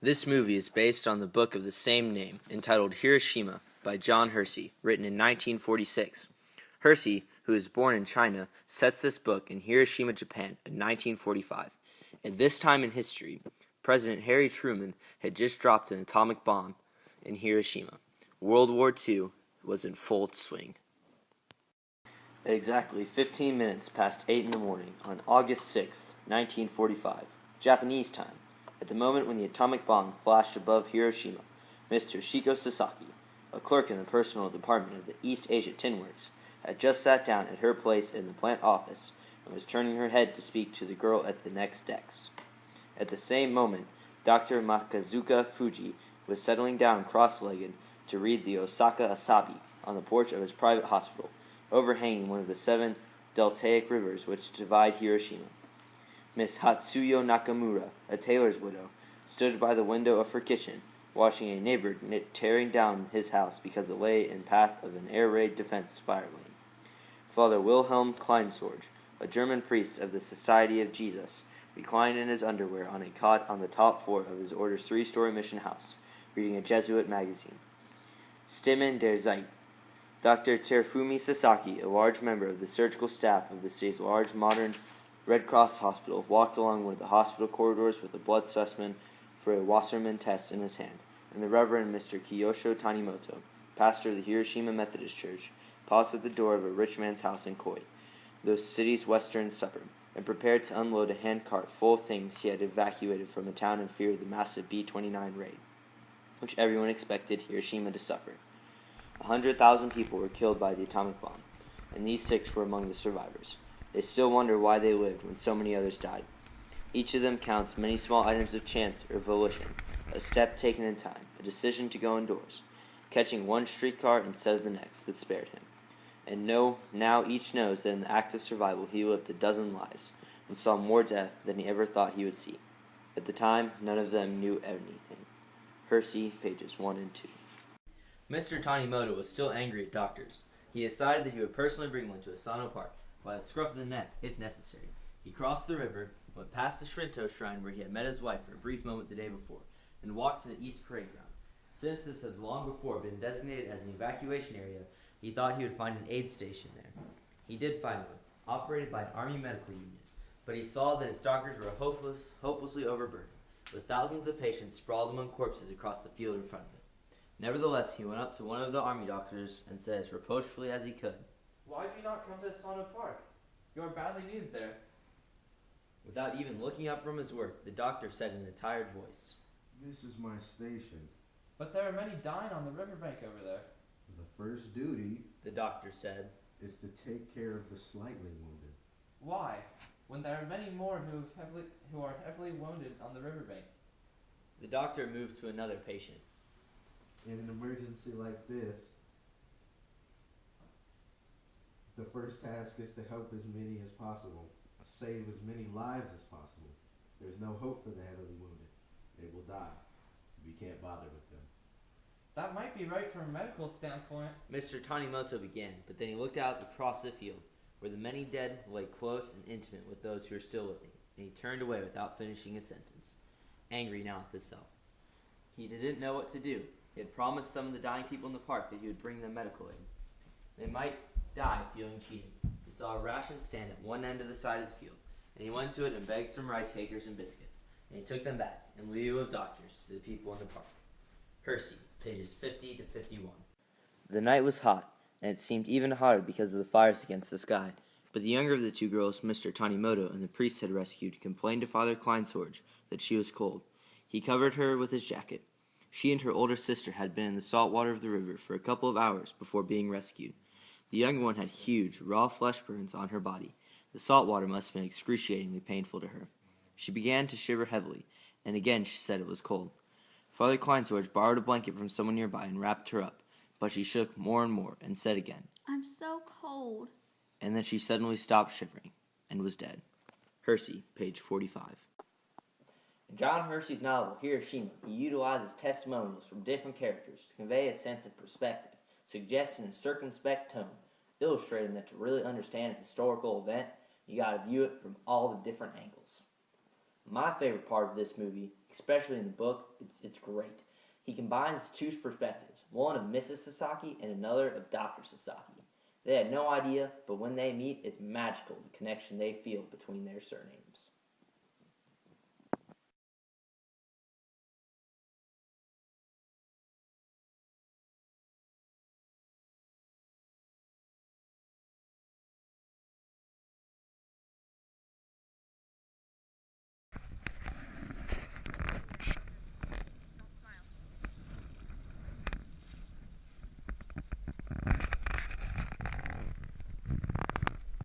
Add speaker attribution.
Speaker 1: This movie is based on the book of the same name, entitled Hiroshima, by John Hersey, written in 1946. Hersey, who was born in China, sets this book in Hiroshima, Japan, in 1945. At this time in history, President Harry Truman had just dropped an atomic bomb in Hiroshima. World War II was in full swing. At exactly 15 minutes past 8 in the morning on August 6th, 1945, Japanese time, at the moment when the atomic bomb flashed above Hiroshima, Mr. Shiko Sasaki, a clerk in the personal department of the East Asia Tin Works, had just sat down at her place in the plant office and was turning her head to speak to the girl at the next desk. At the same moment, Dr. Makazuka Fuji was settling down cross-legged to read the Osaka Asabi on the porch of his private hospital, overhanging one of the 7 deltaic rivers which divide Hiroshima. Miss Hatsuyo Nakamura, a tailor's widow, stood by the window of her kitchen, watching a neighbor tearing down his house because it lay in path of an air raid defense fire lane. Father Wilhelm Kleinsorge, a German priest of the Society of Jesus, reclined in his underwear on a cot on the top floor of his order's 3-story mission house, reading a Jesuit magazine. Stimmen der Zeit. Dr. Terufumi Sasaki, a large member of the surgical staff of the city's large modern Red Cross hospital, walked along one of the hospital corridors with a blood specimen for a Wassermann test in his hand, and the Reverend Mr. Kiyosho Tanimoto, pastor of the Hiroshima Methodist Church, paused at the door of a rich man's house in Koi, the city's western suburb, and prepared to unload a handcart full of things he had evacuated from a town in fear of the massive B-29 raid, which everyone expected Hiroshima to suffer. 100,000 people were killed by the atomic bomb, and these 6 were among the survivors. They still wonder why they lived when so many others died. Each of them counts many small items of chance or volition, a step taken in time, a decision to go indoors, catching one streetcar instead of the next that spared him. And now each knows that in the act of survival he lived a dozen lives, and saw more death than he ever thought he would see. At the time, none of them knew anything. Hersey, pages 1 and 2. Mr. Tanimoto was still angry at doctors. He decided that he would personally bring one to Asano Park, by the scruff of the neck, if necessary. He crossed the river, went past the Shinto shrine where he had met his wife for a brief moment the day before, and walked to the East Parade Ground. Since this had long before been designated as an evacuation area, he thought he would find an aid station there. He did find one, operated by an Army medical unit, but he saw that its doctors were hopelessly overburdened, with thousands of patients sprawled among corpses across the field in front of it. Nevertheless, he went up to one of the Army doctors and said as reproachfully as he could,
Speaker 2: "Why have you not come to Asano Park? You are badly needed there."
Speaker 1: Without even looking up from his work, the doctor said in a tired voice,
Speaker 3: "This is my station."
Speaker 2: "But there are many dying on the riverbank over there."
Speaker 3: "The first duty,"
Speaker 1: the doctor said,
Speaker 3: "is to take care of the slightly wounded."
Speaker 2: "Why, when there are many more who are heavily wounded on the riverbank?"
Speaker 1: The doctor moved to another patient.
Speaker 3: "In an emergency like this, the first task is to help as many as possible, save as many lives as possible. There's no hope for the heavily wounded. They will die. We can't bother with them."
Speaker 2: "That might be right from a medical standpoint,"
Speaker 1: Mr. Tanimoto began, but then he looked out across the field, where the many dead lay close and intimate with those who were still living, and he turned away without finishing his sentence, angry now at himself. He didn't know what to do. He had promised some of the dying people in the park that he would bring them medical aid. They might die feeling cheated. He saw a ration stand at one end of the side of the field, and he went to it and begged some rice cakes and biscuits, and he took them back, in lieu of doctors, to the people in the park. Hersey, pages 50 to 51. The night was hot, and it seemed even hotter because of the fires against the sky, but the younger of the 2 girls, Mr. Tanimoto, and the priest had rescued, complained to Father Kleinsorge that she was cold. He covered her with his jacket. She and her older sister had been in the salt water of the river for a couple of hours before being rescued. The younger one had huge, raw flesh burns on her body. The salt water must have been excruciatingly painful to her. She began to shiver heavily, and again she said it was cold. Father Kleinsorge borrowed a blanket from someone nearby and wrapped her up, but she shook more and more and said again,
Speaker 4: "I'm so cold."
Speaker 1: And then she suddenly stopped shivering and was dead. Hersey, page 45. In John Hersey's novel, Hiroshima, he utilizes testimonials from different characters to convey a sense of perspective, suggesting a circumspect tone, illustrating that to really understand a historical event, you gotta view it from all the different angles. My favorite part of this movie, especially in the book, it's great. He combines two perspectives, one of Mrs. Sasaki and another of Dr. Sasaki. They had no idea, but when they meet, it's magical, the connection they feel between their surnames.